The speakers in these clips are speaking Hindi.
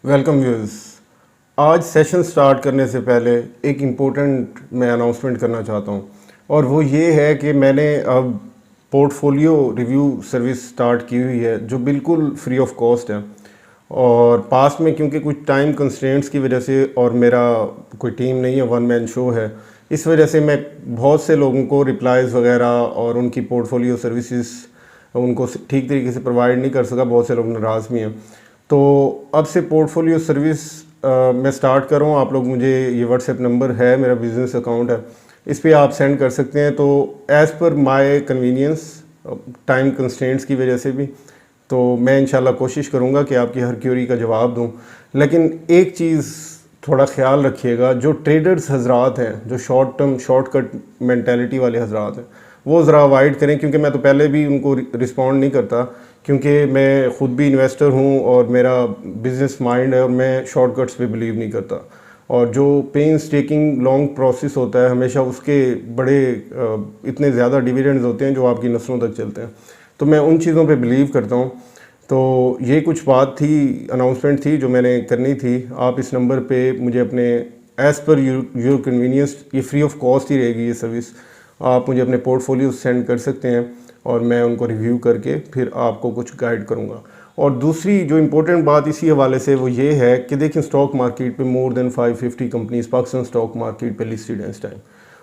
Welcome viewers. आज सेशन स्टार्ट करने से पहले एक इम्पोर्टेंट मैं अनाउंसमेंट करना चाहता हूँ और वो ये है कि मैंने अब पोर्टफोलियो रिव्यू सर्विस स्टार्ट की हुई है जो बिल्कुल फ्री ऑफ कॉस्ट है। और पास में क्योंकि कुछ टाइम कंस्ट्रेंट्स की वजह से और मेरा कोई टीम नहीं है, वन मैन शो है, इस वजह से मैं बहुत से लोगों को रिप्लाईज़ वगैरह और उनकी पोर्टफोलियो सर्विसेज उनको ठीक तरीके से प्रोवाइड नहीं कर सका। बहुत से लोग नाराज़ भी हैं। तो अब से पोर्टफोलियो सर्विस मैं स्टार्ट कर रहा हूँ। आप लोग मुझे ये व्हाट्सएप नंबर है, मेरा बिज़नेस अकाउंट है, इस पे आप सेंड कर सकते हैं। तो as per my convenience, time constraints की वजह से भी, तो मैं इंशाल्लाह कोशिश करूँगा कि आपकी हर क्यूरी का जवाब दूँ। लेकिन एक चीज़ थोड़ा ख्याल रखिएगा, जो ट्रेडर्स हजरात हैं, जो शॉर्ट टर्म शॉर्टकट मेंटालिटी वाले हजरात हैं, वो ज़रा अवॉइड करें। क्योंकि मैं तो पहले भी उनको रिस्पॉन्ड नहीं करता, क्योंकि मैं ख़ुद भी इन्वेस्टर हूँ और मेरा बिज़नेस माइंड है और मैं शॉर्टकट्स पे बिलीव नहीं करता। और जो पेंस टेकिंग लॉन्ग प्रोसेस होता है, हमेशा उसके बड़े इतने ज़्यादा डिविडेंड्स होते हैं जो आपकी नस्लों तक चलते हैं। तो मैं उन चीज़ों पे बिलीव करता हूँ। तो ये कुछ बात थी, अनाउंसमेंट थी जो मैंने करनी थी। आप इस नंबर पे मुझे अपने एज़ पर योर कन्वीनियंस, ये फ्री ऑफ कॉस्ट ही रहेगी ये सर्विस, आप मुझे अपने पोर्टफोलियो सेंड कर सकते हैं और मैं उनको रिव्यू करके फिर आपको कुछ गाइड करूँगा। और दूसरी जो इम्पोर्टेंट बात इसी हवाले से वो ये है कि देखिए, स्टॉक मार्केट पे more than 550 companies Pakistan stock market पे लिस्टेड हैं इस टाइम।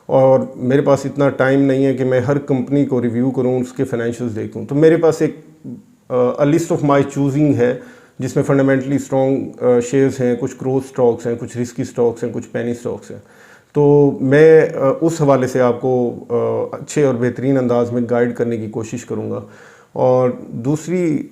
और मेरे पास इतना टाइम नहीं है कि मैं हर कंपनी को रिव्यू करूँ, उसके फाइनेंशियल्स देखूँ। तो मेरे पास एक लिस्ट ऑफ माई चूजिंग है जिसमें फंडामेंटली स्ट्रॉन्ग शेयर्स हैं, कुछ ग्रोथ स्टॉक्स हैं, कुछ रिस्की स्टॉक्स हैं, कुछ पेनी स्टॉक्स हैं। तो मैं उस हवाले से आपको अच्छे और बेहतरीन अंदाज में गाइड करने की कोशिश करूँगा। और दूसरी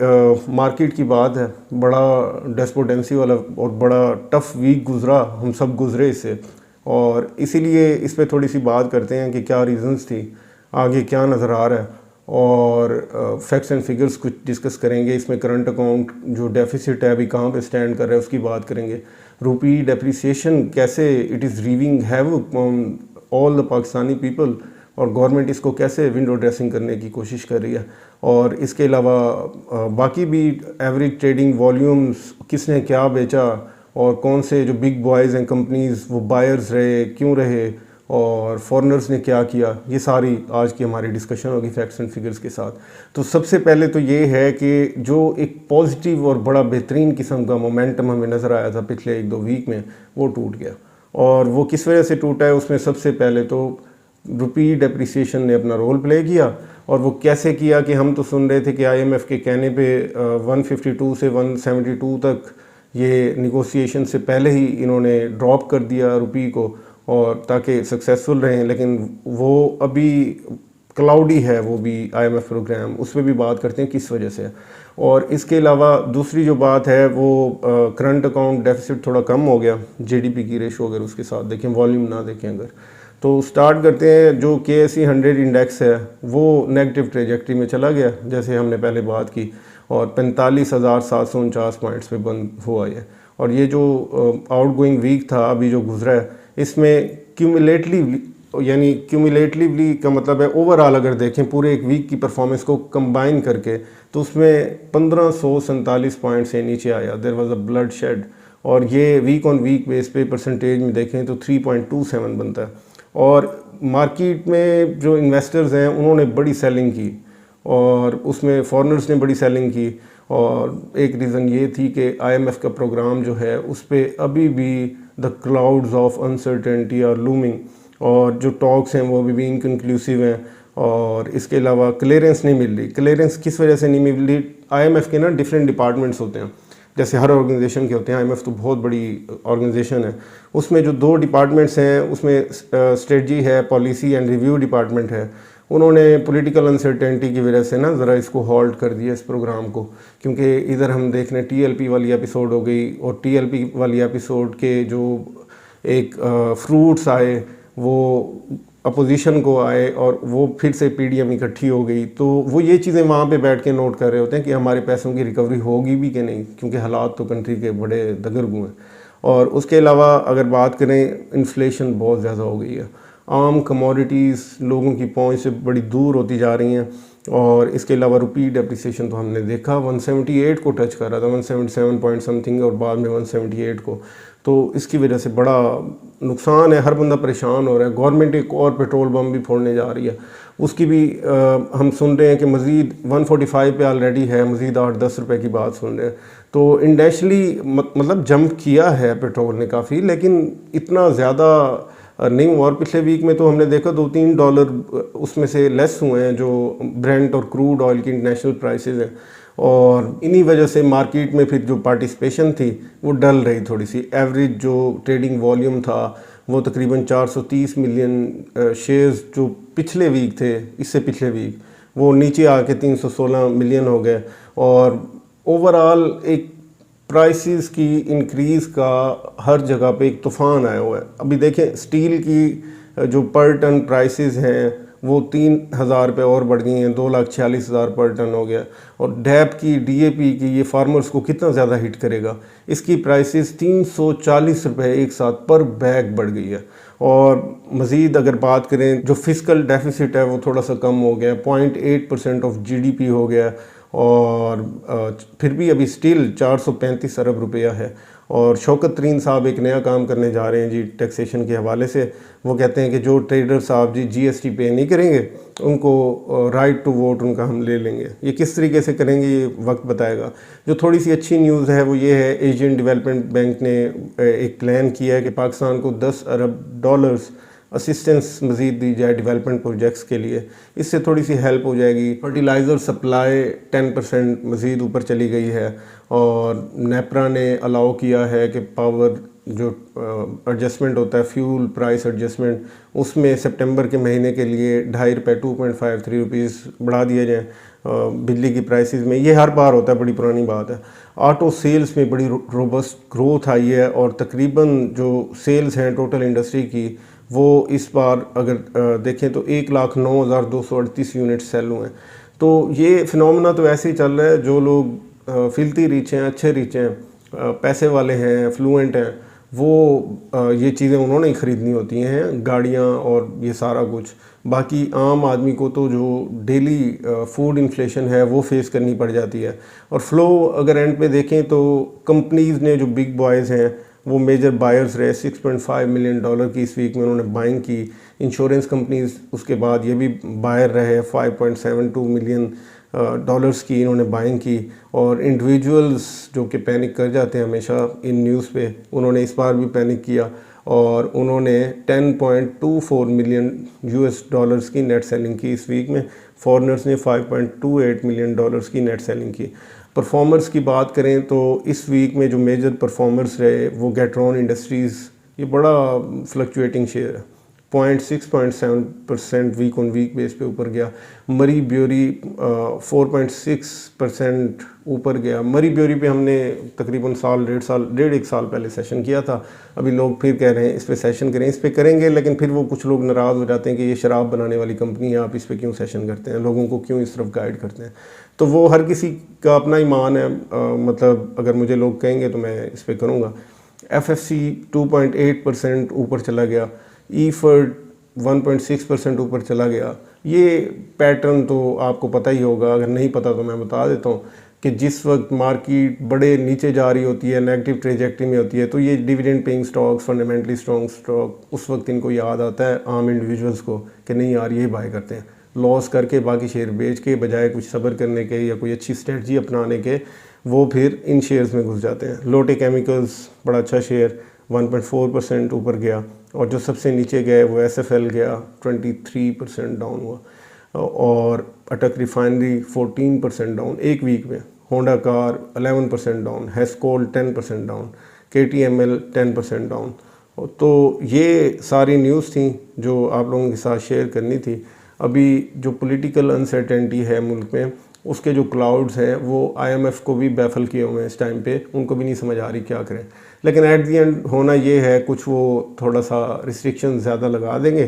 मार्केट की बात है, बड़ा डेस्पोटेंसी वाला और बड़ा टफ़ वीक गुज़रा, हम सब गुज़रे इससे, और इसीलिए इस पर थोड़ी सी बात करते हैं कि क्या रीज़न्स थी, आगे क्या नज़र आ रहा है, और फैक्ट्स एंड फिगर्स कुछ डिस्कस करेंगे। इसमें करंट अकाउंट जो डेफिसिट है अभी कहाँ पे स्टैंड कर रहा है उसकी बात करेंगे। रुपी डेप्रिसिएशन कैसे it is wreaking havoc on all the Pakistani people, और गवर्नमेंट इसको कैसे विंडो ड्रेसिंग करने की कोशिश कर रही है। और इसके अलावा बाकी भी एवरेज ट्रेडिंग वॉल्यूम्स, किसने क्या बेचा और कौन से जो बिग बॉयज़ हैं कंपनीज़ वो बायर्स रहे, क्यों रहे, और फॉरेनर्स ने क्या किया, ये सारी आज की हमारी डिस्कशन होगी फैक्ट्स एंड फिगर्स के साथ। तो सबसे पहले तो ये है कि जो एक पॉजिटिव और बड़ा बेहतरीन किस्म का मोमेंटम हमें नज़र आया था पिछले 1-2 वीक में, वो टूट गया। और वो किस वजह से टूटा है, उसमें सबसे पहले तो रुपी डेप्रिसिएशन ने अपना रोल प्ले किया। और वो कैसे किया कि हम तो सुन रहे थे कि IMF के कहने पे 152 से 172 तक ये निगोसिएशन से पहले ही इन्होंने ड्रॉप कर दिया रुपी को, और ताकि सक्सेसफुल रहें। लेकिन वो अभी क्लाउडी है, वो भी IMF प्रोग्राम, उस पर भी बात करते हैं किस वजह से। और इसके अलावा दूसरी जो बात है वो करंट अकाउंट डेफिसिट थोड़ा कम हो गया GDP की रेशो, अगर उसके साथ देखें, वॉल्यूम ना देखें अगर। तो स्टार्ट करते हैं, जो KSE 100 इंडेक्स है वो नेगेटिव ट्रेजेक्ट्री में चला गया जैसे हमने पहले बात की, और 45,749 पॉइंट्स पे बंद हुआ है। और ये जो आउटगोइंग वीक था अभी जो गुजरा है, इसमें क्यूमुलेटिवली, यानी क्यूमुलेटिवली का मतलब है ओवरऑल अगर देखें पूरे एक वीक की परफॉर्मेंस को कंबाइन करके, तो उसमें 1547 पॉइंट से नीचे आया। There was a bloodshed. और ये वीक ऑन वीक बेस पे परसेंटेज में देखें तो 3.27 बनता है। और मार्केट में जो इन्वेस्टर्स हैं उन्होंने बड़ी सेलिंग की, और उसमें फॉरेनर्स ने बड़ी सेलिंग की। और एक रीज़न ये थी कि IMF का प्रोग्राम जो है उस पर अभी भी the clouds of uncertainty are looming, और जो टॉक्स हैं वो अभी भी इनकन्क्लूसिव हैं। और इसके अलावा क्लियरेंस नहीं मिल रही। क्लियरेंस किस वजह से नहीं मिल रही? IMF के ना डिफरेंट डिपार्टमेंट्स होते हैं, जैसे हर ऑर्गेनाइजेशन के होते हैं। IMF तो बहुत बड़ी ऑर्गेनाइजेशन है, उसमें जो 2 डिपार्टमेंट्स हैं उसमें स्ट्रेटजी है, पॉलिसी एंड रिव्यू डिपार्टमेंट है। उन्होंने पॉलिटिकल अनसर्टेनिटी की वजह से ना ज़रा इसको हॉल्ट कर दिया इस प्रोग्राम को, क्योंकि इधर हम देख रहे हैं TLP वाली एपिसोड हो गई, और TLP वाली एपिसोड के जो एक फ्रूट्स आए वो अपोजिशन को आए, और वो फिर से PDM इकट्ठी हो गई। तो वो ये चीज़ें वहाँ पे बैठ के नोट कर रहे होते हैं कि हमारे पैसों की रिकवरी होगी भी कि नहीं, क्योंकि हालात तो कंट्री के बड़े दगरगू हैं। और उसके अलावा अगर बात करें, इन्फ्लेशन बहुत ज़्यादा हो गई है, आम कमोडिटीज़ लोगों की पहुंच से बड़ी दूर होती जा रही हैं। और इसके अलावा रुपी डेप्रिसिएशन तो हमने देखा 178 को टच कर रहा था, 177 पॉइंट समथिंग, और बाद में 178 को। तो इसकी वजह से बड़ा नुकसान है, हर बंदा परेशान हो रहा है। गवर्नमेंट एक और पेट्रोल बम भी फोड़ने जा रही है, उसकी भी हम सुन रहे हैं कि मज़ीद 145 पे ऑलरेडी है, मज़ीद 8-10 रुपए की बात सुन रहे हैं। तो इंडस्ट्रियली मतलब जंप किया है पेट्रोल ने काफ़ी, लेकिन इतना ज़्यादा नहीं हुआ। और पिछले वीक में तो हमने देखा $2-3 उसमें से लेस हुए हैं जो ब्रेंट और क्रूड ऑयल की इंटरनेशनल प्राइसेस हैं, और इन्हीं वजह से मार्केट में फिर जो पार्टिसिपेशन थी वो डल रही थोड़ी सी। एवरेज जो ट्रेडिंग वॉल्यूम था वो तकरीबन 430 मिलियन शेयर्स जो पिछले वीक थे, इससे पिछले वीक, वो नीचे आके 316 मिलियन हो गए। और ओवरऑल एक प्राइसेस की इंक्रीज़ का हर जगह पे एक तूफ़ान आया हुआ है। अभी देखें स्टील की जो पर टन प्राइसेस हैं वो 3,000 रुपये और बढ़ गई हैं, 2,46,000 पर टन हो गया। और डैप की, DAP की, ये फार्मर्स को कितना ज़्यादा हिट करेगा। इसकी प्राइसेस 340 रुपये एक साथ पर बैग बढ़ गई है। और मज़ीद अगर बात करें, जो फिस्कल डेफिसिट है वो थोड़ा सा कम हो गया, 0.8% ऑफ GDP हो गया, और फिर भी अभी स्टिल 435 अरब रुपया है। और शौकत तरीन साहब एक नया काम करने जा रहे हैं जी टैक्सेशन के हवाले से। वो कहते हैं कि जो ट्रेडर साहब जी GST पे नहीं करेंगे उनको राइट टू वोट उनका हम ले लेंगे। ये किस तरीके से करेंगे ये वक्त बताएगा। जो थोड़ी सी अच्छी न्यूज़ है वो ये है, एशियन डेवलपमेंट बैंक ने एक प्लान किया है कि पाकिस्तान को $10 अरब असिस्टेंस मज़ीद दी जाए डेवलपमेंट प्रोजेक्ट्स के लिए। इससे थोड़ी सी हेल्प हो जाएगी। फर्टिलाइज़र सप्लाई 10% मज़ीद ऊपर चली गई है, और नेपरा ने अलाउ किया है कि पावर जो एडजस्टमेंट होता है, फ्यूल प्राइस एडजस्टमेंट, उसमें सितंबर के महीने के लिए 2.5 रुपये 2.53 रुपीज़ बढ़ा दिए जाएँ बिजली की प्राइसेस में। ये हर बार होता है, बड़ी पुरानी बात है। ऑटो सेल्स में बड़ी रोबस्ट ग्रोथ आई है, और तकरीबन जो सेल्स हैं टोटल इंडस्ट्री की वो इस बार अगर देखें तो 1,09,238 यूनिट सेल हुए हैं। तो ये फिनोमेना तो ऐसे ही चल रहा है। जो लोग फिल्ती रिच हैं, अच्छे रिच हैं, पैसे वाले हैं, फ्लुएंट हैं, वो ये चीज़ें उन्होंने ही ख़रीदनी होती हैं, गाड़ियाँ और ये सारा कुछ। बाकी आम आदमी को तो जो डेली फूड इन्फ्लेशन है वो फेस करनी पड़ जाती है। और फ्लो अगर एंड पे देखें तो कंपनीज़ ने, जो बिग बॉयज़ हैं, वो मेजर बायर्स रहे। $6.5 मिलियन की इस वीक में उन्होंने बाइंग की। इंश्योरेंस कंपनीज उसके बाद ये भी बायर रहे, $5.72 मिलियन की इन्होंने बाइंग की। और इंडिविजुअल्स जो कि पैनिक कर जाते हैं हमेशा इन न्यूज़ पे, उन्होंने इस बार भी पैनिक किया, और उन्होंने $10.24 मिलियन की नेट सेलिंग की इस वीक में। फॉरेनर्स ने $5.28 मिलियन की नेट सेलिंग की। परफॉर्मर्स की बात करें तो इस वीक में जो मेजर परफॉर्मर्स रहे वो गेट्रॉन इंडस्ट्रीज़, ये बड़ा फ्लक्चुएटिंग शेयर है, 0.7% वीक ऑन वीक बेस पे ऊपर गया। मरी ब्योरी 4.6% ऊपर गया। मरी ब्योरी पे हमने तकरीबन डेढ़ एक साल पहले सेशन किया था। अभी लोग फिर कह रहे हैं इस पे सेशन करें, इस पे करेंगे, लेकिन फिर वो कुछ लोग नाराज़ हो जाते हैं कि ये शराब बनाने वाली कंपनी है, आप इस पे क्यों सेशन करते हैं, लोगों को क्यों इस तरफ गाइड करते हैं। तो वो हर किसी का अपना ईमान है, मतलब अगर मुझे लोग कहेंगे तो मैं इस पे करूँगा। FFC 2.8% ऊपर चला गया। ईफर्ड 1.6% ऊपर चला गया। ये पैटर्न तो आपको पता ही होगा, अगर नहीं पता तो मैं बता देता हूँ कि जिस वक्त मार्केट बड़े नीचे जा रही होती है, नेगेटिव ट्रेजेक्टरी में होती है, तो ये dividend paying stocks, fundamentally strong stock, उस वक्त इनको याद आता है आम इंडिविजुअल्स को कि नहीं यार ये बाय करते हैं, लॉस करके बाकी शेयर बेच के, बजाय कुछ सब्र करने के या कोई अच्छी स्ट्रेटजी अपनाने के, वो फिर इन शेयर्स में घुस जाते हैं। लोटे केमिकल्स बड़ा अच्छा शेयर, 1.4% ऊपर गया। और जो सबसे नीचे गए वो SFL गया, 23% डाउन हुआ। और अटक रिफाइनरी 14% डाउन एक वीक में। Honda car 11% down, Hascol 10% down, KTML 10% down. तो ये सारी न्यूज़ थी जो आप लोगों के साथ शेयर करनी थी। अभी जो पॉलिटिकल अनसर्टेनिटी है मुल्क में, उसके जो क्लाउड्स हैं वो IMF को भी बैफल किए हुए हैं इस टाइम पे, उनको भी नहीं समझ आ रही क्या करें। लेकिन एट दी एंड होना ये है, कुछ वो थोड़ा सा रिस्ट्रिक्शन ज़्यादा लगा देंगे,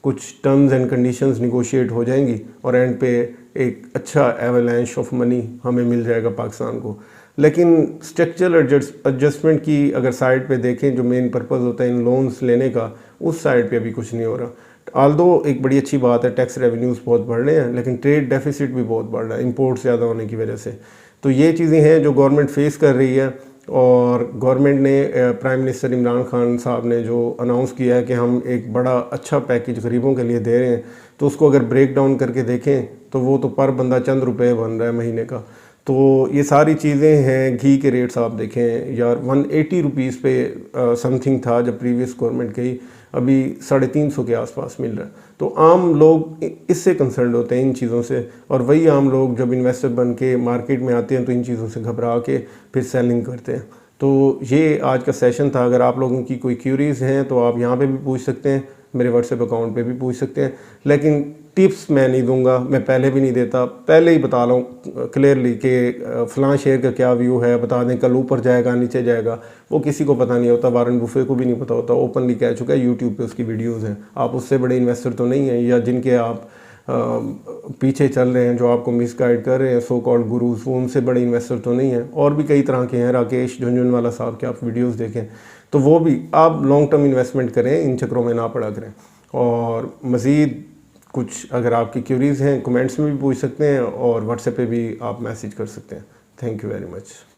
कुछ टर्म्स एंड कंडीशंस निगोशिएट हो जाएंगी, और एंड पे एक अच्छा एवलांच ऑफ मनी हमें मिल जाएगा पाकिस्तान को। लेकिन स्ट्रक्चरल एडजस्टमेंट की अगर साइड पे देखें, जो मेन पर्पज़ होता है इन लोन्स लेने का, उस साइड पे अभी कुछ नहीं हो रहा। आल्दो एक बड़ी अच्छी बात है, टैक्स रेवेन्यूज़ बहुत बढ़ रहे हैं, लेकिन ट्रेड डेफिसिट भी बहुत बढ़ रहा है इंपोर्ट ज़्यादा होने की वजह से। तो ये चीज़ें हैं जो गवर्नमेंट फेस कर रही है। और गवर्नमेंट ने प्राइम मिनिस्टर इमरान खान साहब ने जो अनाउंस किया है कि हम एक बड़ा अच्छा पैकेज गरीबों के लिए दे रहे हैं, तो उसको अगर ब्रेक डाउन करके देखें तो वो तो पर बंदा चंद रुपए बन रहा है महीने का। तो ये सारी चीज़ें हैं। घी के रेट्स आप देखें यार, 180 रुपीज़ पे समथिंग था जब प्रीवियस गवर्नमेंट गई, अभी 350 के आसपास मिल रहा है। तो आम लोग इससे कंसर्न होते हैं इन चीज़ों से, और वही आम लोग जब इन्वेस्टर बन के मार्केट में आते हैं तो इन चीज़ों से घबरा के फिर सेलिंग करते हैं। तो ये आज का सेशन था। अगर आप लोगों की कोई क्यूरीज हैं तो आप यहाँ पे भी पूछ सकते हैं, मेरे व्हाट्सएप अकाउंट पे भी पूछ सकते हैं, लेकिन टिप्स मैं नहीं दूंगा, मैं पहले भी नहीं देता। पहले ही बता रहा हूँ क्लियरली कि फ़लाँ शेयर का क्या व्यू है, बता दें कल ऊपर जाएगा नीचे जाएगा, वो किसी को पता नहीं होता। वारन बुफे को भी नहीं पता होता, ओपनली कह चुका है, यूट्यूब पे उसकी वीडियोज़ हैं। आप उससे बड़े इन्वेस्टर तो नहीं हैं, या जिनके आप पीछे चल रहे हैं, जो आपको मिसगाइड कर रहे हैं, सो कॉल्ड गुरुज, वो उनसे बड़े इन्वेस्टर तो नहीं हैं। और भी कई तरह के हैं, राकेश झुनझुनवाला साहब के आप वीडियोस देखें, तो वो भी आप लॉन्ग टर्म इन्वेस्टमेंट करें, इन चक्रों में ना पड़ा करें। और मज़ीद कुछ अगर आपकी क्यूरीज़ हैं कमेंट्स में भी पूछ सकते हैं, और व्हाट्सएप पे भी आप मैसेज कर सकते हैं। Thank you very much.